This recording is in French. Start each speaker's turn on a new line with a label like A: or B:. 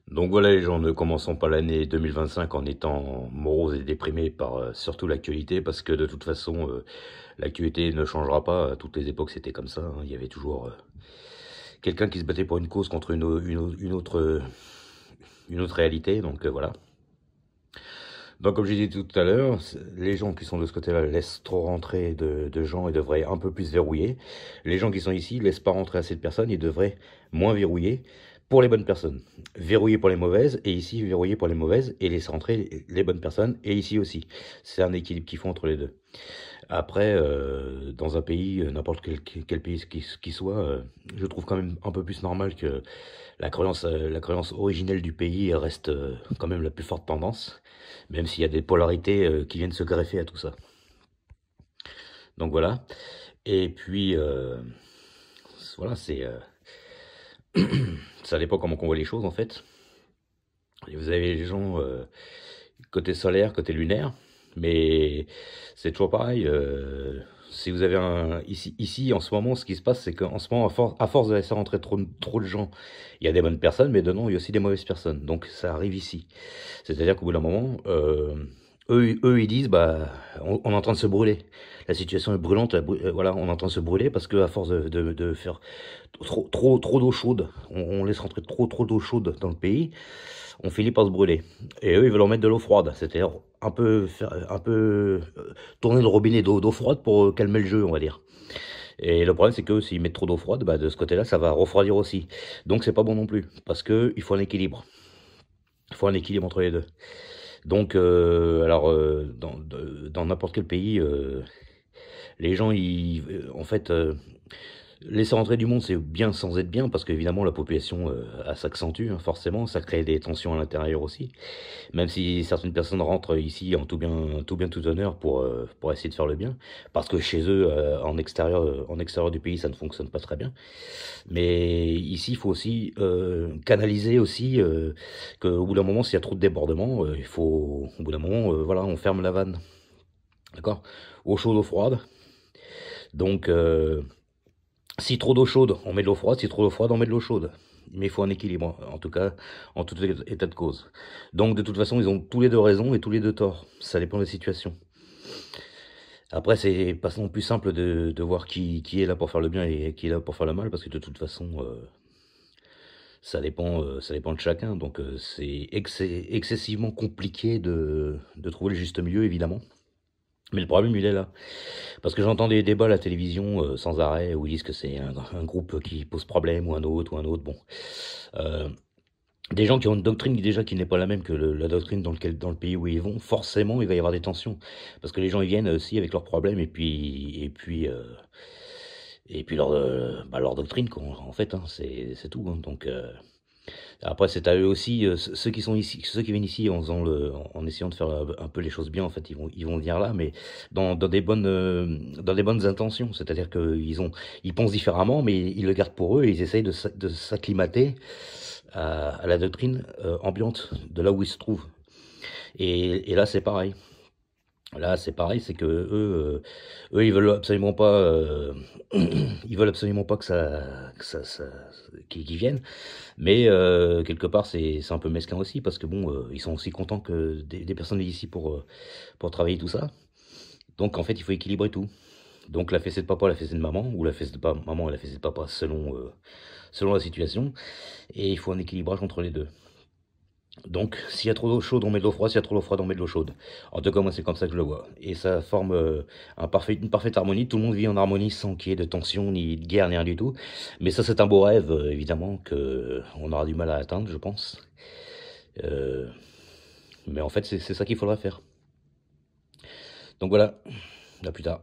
A: Donc voilà les gens, ne commençons pas l'année 2025 en étant moroses et déprimés par surtout l'actualité, parce que de toute façon, l'actualité ne changera pas. À toutes les époques, c'était comme ça, hein. Il y avait toujours quelqu'un qui se battait pour une cause contre une autre réalité, donc voilà. Donc comme j'ai dit tout à l'heure, les gens qui sont de ce côté-là laissent trop rentrer de gens et devraient un peu plus verrouiller. Les gens qui sont ici ne laissent pas rentrer assez de personnes, ils devraient moins verrouiller pour les bonnes personnes. Verrouiller pour les mauvaises, et ici verrouiller pour les mauvaises, et laisser rentrer les bonnes personnes, et ici aussi. C'est un équilibre qu'il faut entre les deux. Après, dans un pays, n'importe quel pays qui soit, je trouve quand même un peu plus normal que la croyance originelle du pays reste quand même la plus forte tendance, même s'il y a des polarités qui viennent se greffer à tout ça. Donc voilà. Et puis, voilà, ça dépend comment on voit les choses en fait. Et vous avez les gens côté solaire, côté lunaire, mais c'est toujours pareil. Si vous avez ici en ce moment, ce qui se passe, c'est qu'en ce moment, à force de laisser rentrer trop de gens, il y a des bonnes personnes, mais dedans il y a aussi des mauvaises personnes. Donc ça arrive ici. C'est-à-dire qu'au bout d'un moment, eux ils disent, bah, on est en train de se brûler. La situation est brûlante, voilà, on est en train de se brûler parce que à force de faire trop d'eau chaude, on laisse rentrer trop d'eau chaude dans le pays, on finit par se brûler. Et eux, ils veulent en mettre de l'eau froide, c'est-à-dire un peu tourner le robinet d'eau froide pour calmer le jeu, on va dire. Et le problème, c'est que s'ils mettent trop d'eau froide, bah, de ce côté-là, ça va refroidir aussi. Donc, c'est pas bon non plus, parce que il faut un équilibre. Il faut un équilibre entre les deux. Donc, alors, dans n'importe quel pays, les gens, en fait, laisser rentrer du monde, c'est bien sans être bien, parce qu'évidemment, la population s'accentue, hein, forcément, ça crée des tensions à l'intérieur aussi. Même si certaines personnes rentrent ici en tout honneur pour essayer de faire le bien, parce que chez eux, en extérieur du pays, ça ne fonctionne pas très bien. Mais ici, il faut aussi canaliser aussi qu'au bout d'un moment, s'il y a trop de débordements, il faut, au bout d'un moment, voilà, on ferme la vanne, d'accord? Eau chaude, eau froide. Donc, si trop d'eau chaude, on met de l'eau froide. Si trop d'eau froide, on met de l'eau chaude. Mais il faut un équilibre, en tout cas, en tout état de cause. Donc, de toute façon, ils ont tous les deux raison et tous les deux tort. Ça dépend des situations. Après, c'est pas non plus simple de voir qui est là pour faire le bien et qui est là pour faire le mal, parce que de toute façon, ça dépend de chacun. Donc, c'est excessivement compliqué de trouver le juste milieu, évidemment. Mais le problème, il est là. Parce que j'entends des débats à la télévision sans arrêt où ils disent que c'est un groupe qui pose problème ou un autre ou un autre. Bon, Euh, des gens qui ont une doctrine déjà qui n'est pas la même que la doctrine dans le pays où ils vont, forcément il va y avoir des tensions. Parce que les gens ils viennent aussi avec leurs problèmes et puis leur doctrine quoi, en fait, hein, c'est tout, hein. Donc après, c'est à eux aussi, ceux qui sont ici, ceux qui viennent ici en essayant de faire un peu les choses bien, en fait, ils vont venir là, mais dans des bonnes intentions. C'est-à-dire ils pensent différemment, mais ils le gardent pour eux et ils essayent de s'acclimater à la doctrine ambiante de là où ils se trouvent. Et là, c'est pareil. Là, c'est pareil, c'est que ils veulent absolument pas, ils veulent absolument pas qu'ils viennent. Mais quelque part, c'est un peu mesquin aussi, parce que bon, ils sont aussi contents que des personnes viennent ici pour travailler tout ça. Donc en fait, il faut équilibrer tout. Donc la fessée de papa, la fessée de maman, ou la fessée de maman et la fessée de papa, selon la situation. Et il faut un équilibrage entre les deux. Donc, s'il y a trop d'eau chaude, on met de l'eau froide. S'il y a trop d'eau froide, on met de l'eau chaude. En tout cas, moi, c'est comme ça que je le vois. Et ça forme une parfaite harmonie. Tout le monde vit en harmonie sans qu'il y ait de tension, ni de guerre, ni rien du tout. Mais ça, c'est un beau rêve, évidemment, que on aura du mal à atteindre, je pense. Euh, mais en fait, c'est ça qu'il faudra faire. Donc voilà, à plus tard.